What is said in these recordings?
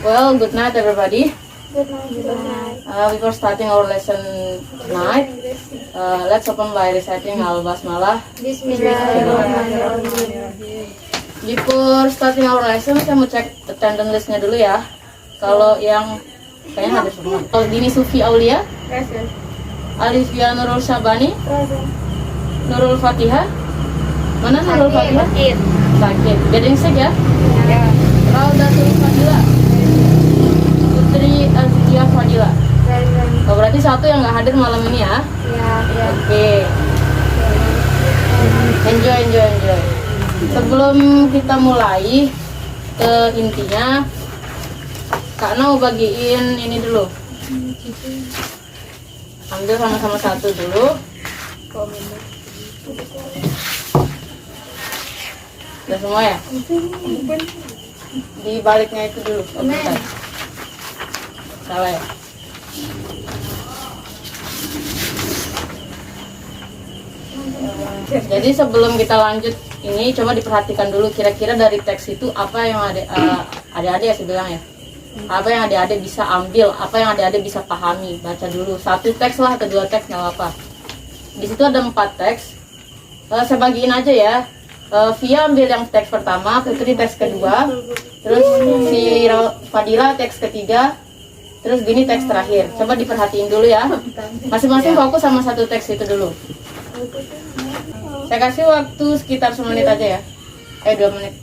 Well, good night everybody. Good night. Before starting our lesson tonight, let's open by reciting Al-Basmalah. Bismillahirrahmanirrahim. Before starting our lesson, saya mau cek attendance listnya dulu ya. Kalau yang kayaknya hadir semua. Kalau Dini Sufi Aulia, Present. Alifia Nurul Syabani, Present. Nurul Fatihah. Mana Nurul Fatihah? Sakit. Gedingsek ya. Ya. Raudatul Fadila, Putri Azkia Fadila. Present. Oh, berarti satu yang nggak hadir malam ini ya. Ya. Oke. Enjoy. Sebelum kita mulai ke intinya, Kak mau bagiin ini dulu. Ambil sama-sama satu dulu. Udah semua ya? Di baliknya itu dulu. Oh, bentar. Salah ya? Jadi sebelum kita lanjut ini, coba diperhatikan dulu kira-kira dari teks itu apa yang adik-adik ya saya bilang ya, apa yang adik-adik bisa ambil, apa yang adik-adik bisa pahami. Baca dulu satu teks lah atau dua teks, nggak apa-apa. Di situ ada 4 teks. Saya bagiin aja ya. Via ambil yang teks pertama, Putri teks kedua, terus si Fadila teks ketiga, terus Dini teks terakhir. Coba diperhatiin dulu ya. Masing-masing fokus sama satu teks itu dulu. Saya kasih waktu sekitar 1 menit aja ya. 2 menit.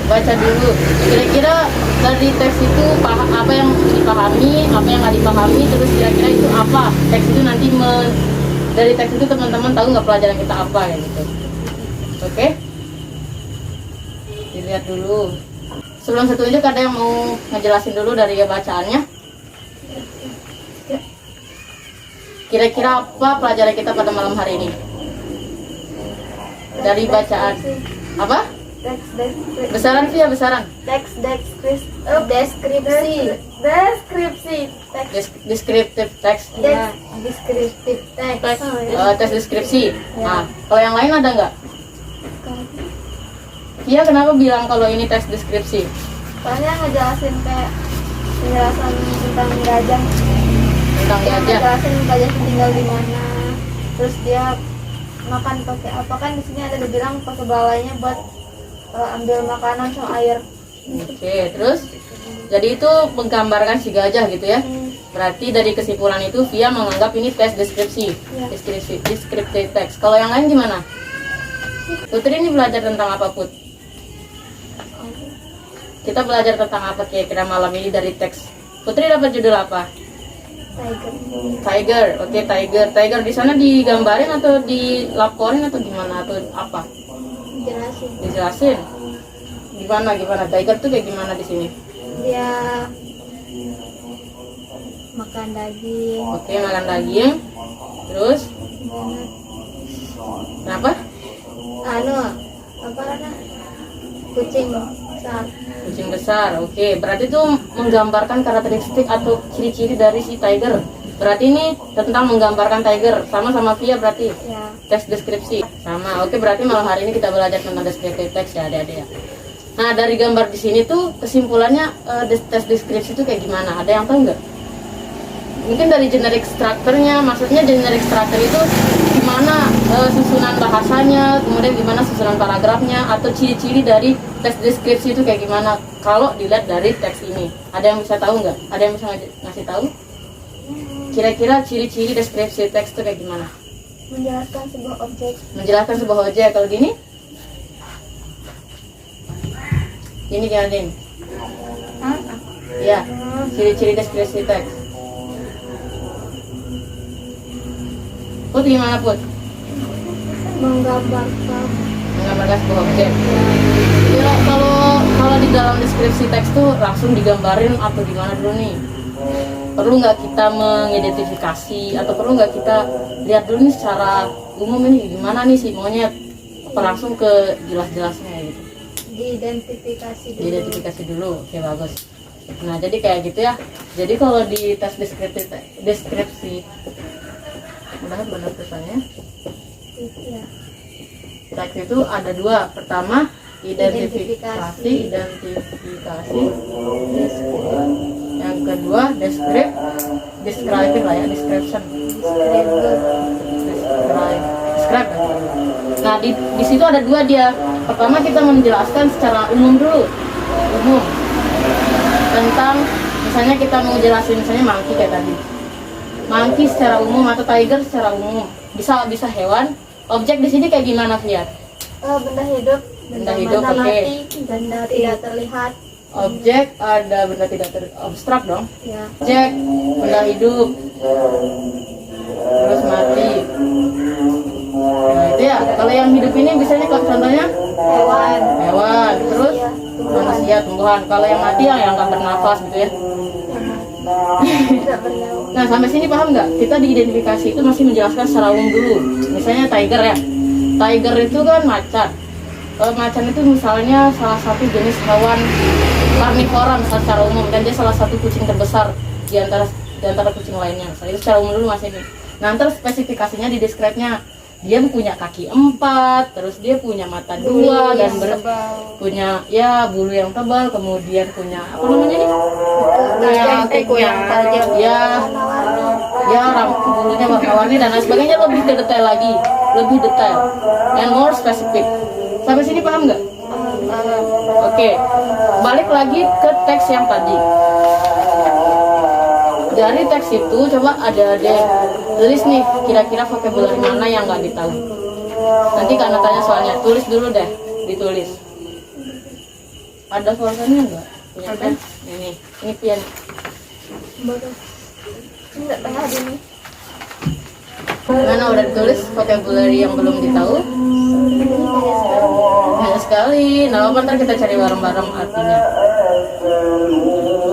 Baca dulu. Kira-kira dari teks itu apa yang dipahami, apa yang nggak dipahami, terus kira-kira itu apa. Teks itu nanti dari teks itu teman-teman tahu nggak pelajaran kita apa kayak gitu. Oke? Dilihat dulu. Sebelum saya tunjuk, ada yang mau ngejelasin dulu dari bacaannya. Kira-kira apa pelajaran kita pada malam hari ini? Dari bacaan. Apa? Besaran Via, besaran. Deskripsi. Deskriptif teks. Deskriptif teks. Tes deskripsi. Nah, kalau yang lain ada nggak? Via kenapa bilang kalau ini tes deskripsi? Soalnya ngejelasin kayak penjelasan tentang gajah. Tentang Yang gajah. ngejelasin gajah tinggal di mana. Terus dia makan pakai apa, kan di sini ada dibilang pakai balainya buat ambil makanan sama air. Oke, terus jadi itu menggambarkan si gajah gitu ya. Berarti dari kesimpulan itu Via menganggap ini tes deskripsi. Ya. Deskriptif teks. Kalau yang lain gimana? Putri ini belajar tentang apa, Put? Kita belajar tentang apa kira-kira malam ini dari teks? Putri dapat judul apa? Tiger. Oke, tiger. Tiger di sana digambarin atau dilaporin atau gimana atau apa? Dijelasin. Gimana? Tiger tuh kayak gimana di sini? Dia makan daging. Oke, makan daging. Terus? Kenapa? Kucing besar. Kucing besar. Oke, berarti itu menggambarkan karakteristik atau ciri-ciri dari si tiger. Berarti ini tentang menggambarkan tiger. Sama Via berarti. Ya. Teks deskripsi. Sama. Oke, berarti malam hari ini kita belajar tentang deskriptif teks ya, adik-adik ya. Nah, dari gambar di sini tuh kesimpulannya tes deskripsi itu kayak gimana? Ada yang tahu nggak? Mungkin dari generic structure-nya, maksudnya generic structure itu gimana susunan bahasanya, kemudian gimana susunan paragrafnya, atau ciri-ciri dari tes deskripsi itu kayak gimana kalau dilihat dari teks ini. Ada yang bisa tahu nggak? Ada yang bisa ngasih tahu? Kira-kira ciri-ciri deskripsi teks itu kayak gimana? Menjelaskan sebuah objek. Menjelaskan sebuah objek. Kalau gini? Ini gimana, Din? Ya, ciri-ciri deskripsi teks. Put gimana, Put? Menggambarkan sebuah objek. Ya, kalau di dalam deskripsi teks tuh langsung digambarin atau gimana dulu nih? Perlu nggak kita mengidentifikasi atau perlu nggak kita lihat dulu nih secara umum ini gimana nih si monyet? Apa langsung ke jelas-jelasnya gitu? Diidentifikasi dulu. Oke, bagus. Nah, jadi kayak gitu ya. Jadi kalau di tes deskripsi mudah-mudahan benar tulisannya. Teks itu ada 2. Pertama, identifikasi. kedua describe lah ya, description. Describe. Nah di situ ada dua dia. Pertama kita menjelaskan secara umum dulu, tentang misalnya kita mau jelasin misalnya monkey kayak tadi. Monkey secara umum atau tiger secara umum. Bisa hewan. Objek di sini kayak gimana, Fiat? Benda hidup, Benda hidup, oke. mati, benda tidak terlihat. Objek ada benda tidak abstrak dong. Ya. Objek, benda hidup, terus mati. Nah itu ya. Kalau yang hidup ini biasanya kalau contohnya hewan, terus manusia, tumbuhan. Kalau yang mati yang nggak bernafas gitu ya. Tidak bernyawa. Nah sampai sini paham nggak? Kita di identifikasi itu masih menjelaskan secara umum dulu. Misalnya tiger ya. Tiger itu kan macan. Kalau macan itu misalnya salah satu jenis hewan karnivora secara umum, dan dia salah satu kucing terbesar di antara kucing lainnya. Itu secara umum dulu masih ini. Nah terus spesifikasinya di describe-nya, dia punya kaki 4, terus dia punya mata 2 dan punya ya bulu yang tebal, kemudian punya apa namanya nih? yang tajam. Ya bulunya warna-warni dan lain sebagainya, lebih detail lagi, lebih detail and more specific. Sampai sini paham nggak? Oke, balik lagi ke teks yang tadi. Dari teks itu coba ada tulis nih kira-kira vocabulary mana yang nggak ditahu. Nanti karena tanya soalnya, tulis dulu deh, ditulis. Ada pulpennya nggak? Punya pen? Ini pian. Enggak tengah ini. Mana udah ditulis vocabulary yang belum ditahu? Banyak sekali. Nah, ntar kita cari bareng-bareng artinya.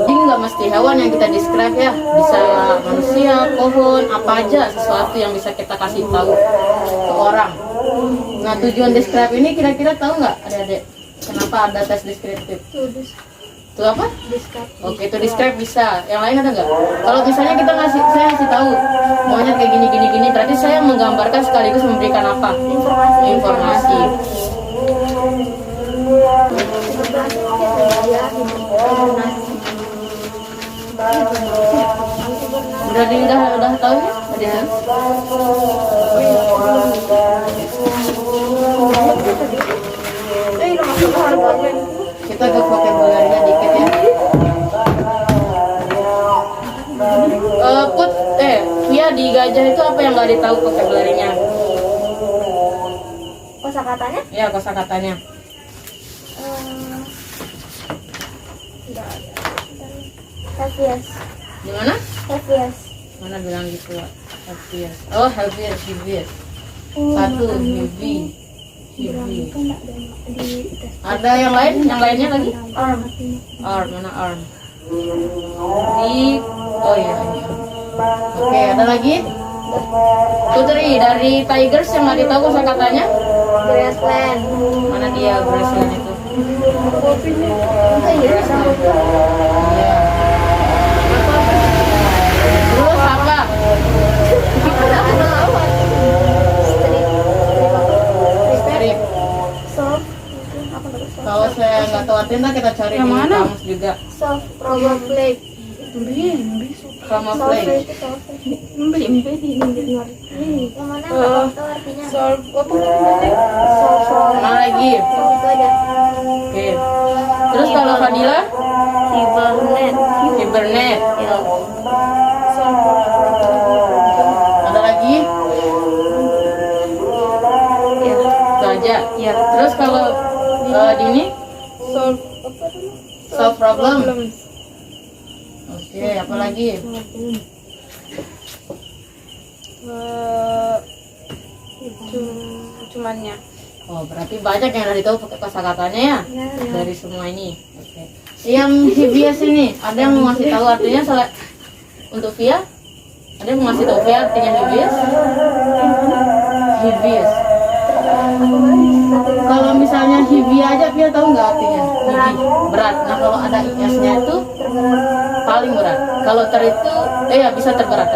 Jadi nggak mesti hewan yang kita describe ya, bisa manusia, pohon, apa aja sesuatu yang bisa kita kasih tahu ke orang. Nah, tujuan describe ini kira-kira tahu nggak, adik-adik? Kenapa ada tes deskriptif? Itu apa? Oke, itu describe bisa. Yang lain ada nggak? Kalau misalnya saya ngasih tahu maunya kayak gini, berarti saya menggambarkan sekaligus memberikan apa? Informasi. Udah tahu ya? Kita ke vocabulary-nya dikit ya. Via di gajah itu apa yang nggak ditahu vocabulary-nya? Kosakatanya? Ya, kosakatanya. Heaviest. Gimana? Heaviest. Mana bilang gitu? Heaviest. Oh, heaviest. Satu, heavy. Ada yang lain? Yang lainnya lagi? Arm. Mana arm? Oh iya. Oke, ada lagi? Putri, dari tigers yang nggak ditahu kosakatanya? Grassland. Mana dia grassland itu? Iya. Iya. Terus apa? Strip. Kalau saya nggak tahu artinya kita cari di kamus juga. Solve problem play. Camouflage. Yang mana nggak tahu artinya. Solve apa? Solve. Mana lagi? Itu aja. Oke. Terus kalau Fadila? Hibernate. Ada lagi? Itu aja. Ya. Terus kalau Dini? Solve apa? Solve problem. Oke, apa lagi? Cumannya. Oh, berarti banyak yang udah ditahu pakai kosakatanya ya? Ya. Dari semua ini. Oke. Yang hibias ini, ada yang mau ngasih tahu artinya untuk Via? Ada yang mau ngasih tahu Via artinya hibias? Hibias. Kalau misalnya hibi aja Via tahu nggak artinya? Hibi, berat. Nah kalau ada iasnya itu paling berat. Kalau itu ya bisa terberat.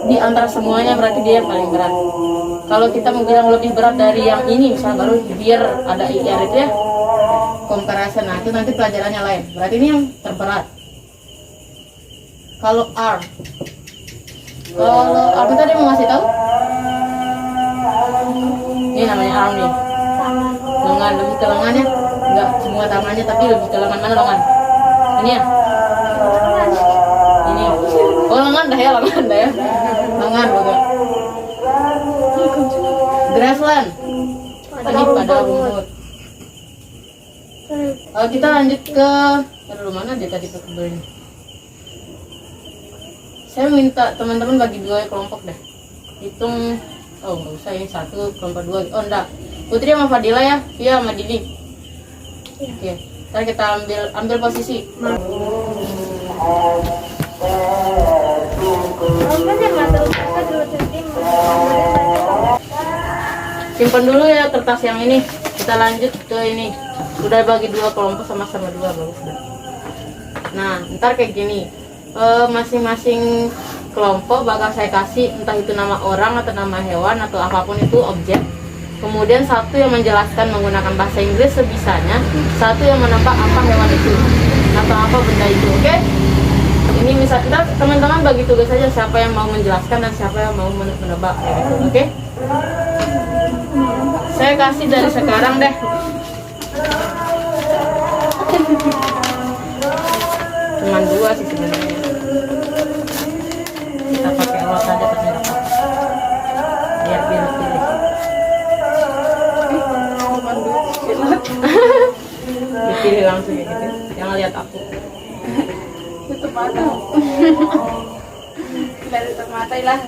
Di antara semuanya berarti dia yang paling berat. Kalau kita mau bilang lebih berat dari yang ini, misalnya baru biar ada IR itu ya, comparison. Nah itu nanti pelajarannya lain. Berarti ini yang terberat. Kalau arm tadi mau ngasih tahu? Ini namanya arm nih. Lengan, lebih ke lengannya. Enggak semua tangannya, tapi lebih ke lengan. Mana lengan? Ini ya? Ini. Oh lengan dah ya. Lengan bukan. Grassland. Ini pada rumput. Kita lanjut ke mana dia tadi ke kebelnya. Saya minta teman-teman bagi 2 kelompok deh. Hitung, nggak usah ini 1 kelompok 2. Oh enggak, Putri sama Fadila ya, Via sama Dini. Oke, ntar kita ambil posisi. Simpan dulu ya kertas yang ini. Kita lanjut ke ini. Udah bagi 2 kelompok sama-sama 2, bagus dah. Nah, ntar kayak gini. Masing-masing kelompok bakal saya kasih entah itu nama orang atau nama hewan atau apapun itu objek. Kemudian 1 yang menjelaskan menggunakan bahasa Inggris sebisanya, 1 yang menebak apa hewan itu atau apa benda itu. Oke? Ini misal kita teman-teman bagi tugas saja siapa yang mau menjelaskan dan siapa yang mau menebak gitu. Oke? Saya kasih dari sekarang deh. Cuman 2 sih sebenarnya. Kita pakai lot aja ternyata. Biar pilih. Dipilih langsung kayak gitu. Jangan lihat aku. Tutup mata. Kita tutup mata lah.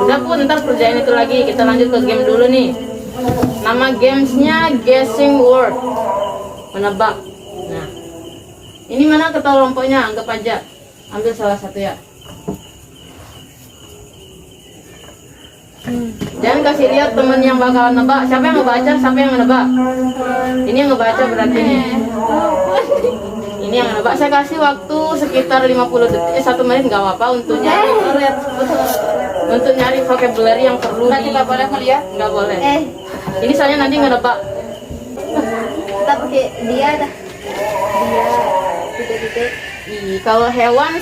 Udah pun ntar kerjain itu lagi. Kita lanjut ke game dulu nih. Nama gamesnya guessing word, menebak. Nah, ini mana kelompoknya? Anggap aja, ambil salah satu ya. Jangan kasih lihat temen yang bakalan nebak. Siapa yang ngebaca, siapa yang menebak. Ini yang ngebaca berarti nih. Ini yang nebak. Saya kasih waktu sekitar 50 detik, 1 menit nggak apa-apa untuk nyari vocabulary yang perlu. Nggak boleh melihat? Nggak boleh. Ini soalnya nanti ngebak. Kita pakai dia dah. Dia titik-titik. Kalau hewan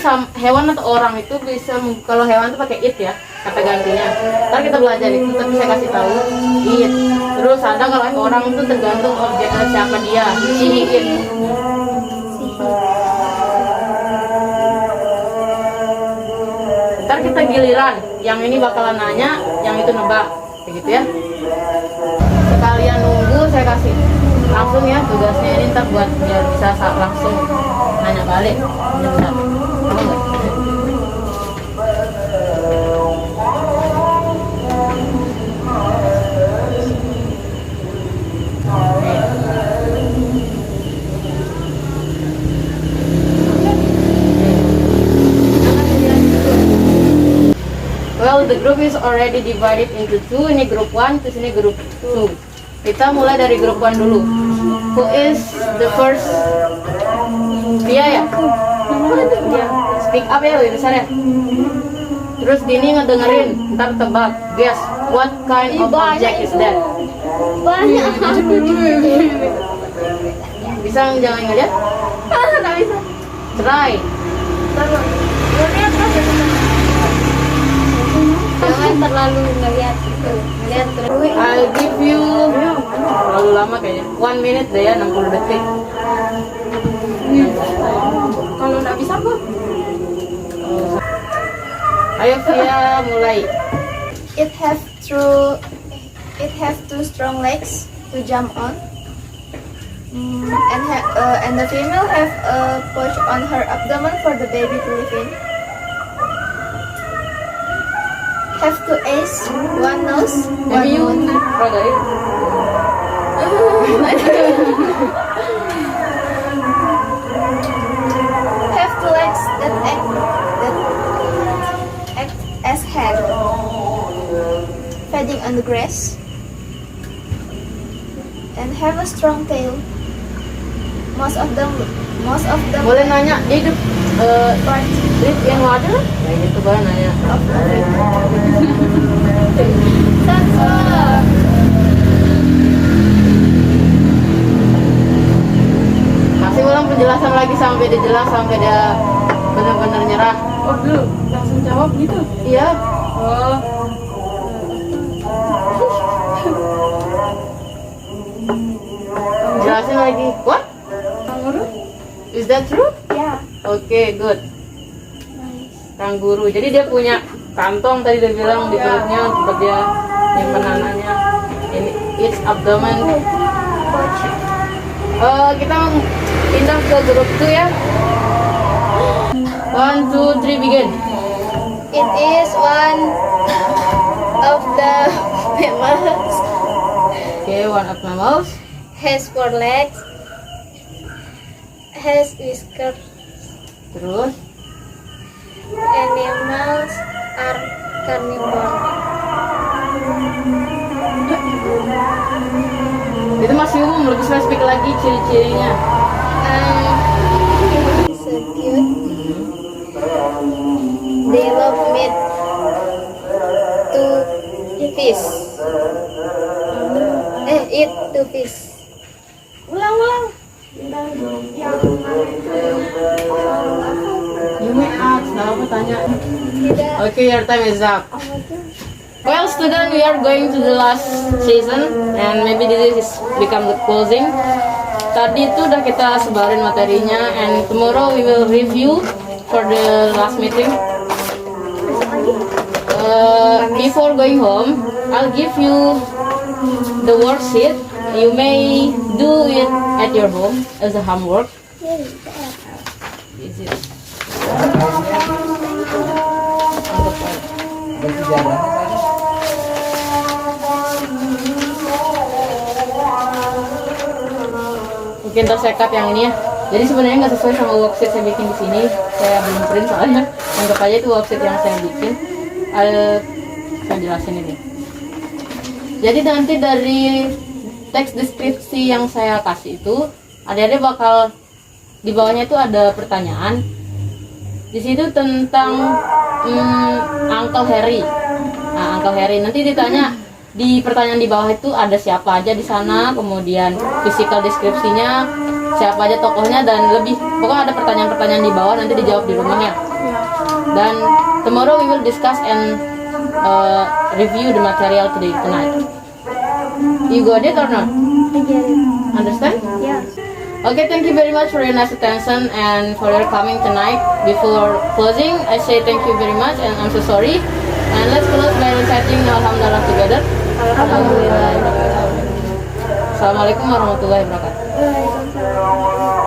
atau orang itu bisa, kalau hewan itu pakai it ya, kata gantinya. Ntar kita belajar itu, tapi saya kasih tahu it. Terus ada kalau orang itu tergantung objeknya siapa dia, si it. Ntar kita giliran, yang ini bakalan nanya, yang itu nebak, kayak gitu ya. Sekalian nunggu saya kasih langsung ya tugasnya ini ntar buat biar bisa langsung nanya balik. Bentar. Mau nggak? Well, the group is already divided into 2. Ini grup 1, terus ini grup 2. Kita mulai dari grup 1 dulu. Who is the first? Dia ya? Dia. Speak up ya, lebih besar ya. Terus Dini ngedengerin, ntar tebak. Guess, what kind of object is that? Banyak. Bisa jangan ngeliat? Nggak bisa. Try. Jangan terlalu ngeliat gitu. Ngeliat terus. I'll give you terlalu lama kayaknya. 1 minute deh ya, 60 detik. Kalau nggak bisa kok. Ayo Via mulai. It have 2 strong legs to jump on. And the female have a pouch on her abdomen for the baby to live in. Have 2 eyes, 1 nose, 1 Maybe you mouth. try it. Have 2 legs that act as head, feeding on the grass, and have a strong tail. most of them Boleh nanya, dia hidup part live in water? Kayak gitu boleh nanya. of the sensor. Kasih ulang penjelasan lagi sampai dia jelas, sampai dia benar-benar nyerah. Oh belum, langsung jawab gitu. Iya. Oh, Jelasin lagi. What? kanguru? Is that true? Ya. Oke, good. Nice. Kanguru. Jadi dia punya kantong tadi dia bilang di perutnya tempat dia nyimpan anaknya. Ini its abdomen. Kita pindah ke grup 2 ya. 1, 2, 3 begin. It is one of the mammals. Okay, one of mammals. Has 4 legs. Has whiskers. Terus Animals are carnivore. itu masih umum, lebih spesifik lagi ciri-cirinya. So cute. They love meat to fish. Eat to fish. Ulang. Yang You may ask, nggak apa tanya. Tidak. Okay, your time is up. Apa tuh? Well, student, we are going to the last season and maybe this is become the closing. Tadi itu udah kita sebarin materinya and tomorrow we will review for the last meeting. Before going home, I'll give you the worksheet. You may do it at your home as a homework. This is mungkin tersekat yang ini ya. Jadi sebenarnya nggak sesuai sama worksheet saya bikin di sini. Saya belum print soalnya. Anggap aja itu worksheet yang saya bikin. Saya jelasin ini. Jadi nanti dari teks deskripsi yang saya kasih itu, adik-adik bakal di bawahnya itu ada pertanyaan. Di situ tentang Uncle Harry. Nah, Uncle Harry nanti ditanya di pertanyaan di bawah itu ada siapa aja di sana, kemudian physical deskripsinya, siapa aja tokohnya dan lebih. Pokoknya ada pertanyaan-pertanyaan di bawah nanti dijawab di rumah ya. Dan tomorrow we will discuss and review the material tonight. You got it or not? I get it. Understand? Yeah. Okay, thank you very much for your nice attention and for your coming tonight. Before closing, I say thank you very much and I'm so sorry. And let's close by reciting Alhamdulillah together. Alhamdulillah. Assalamualaikum warahmatullahi wabarakatuh. Waalaikumsalam.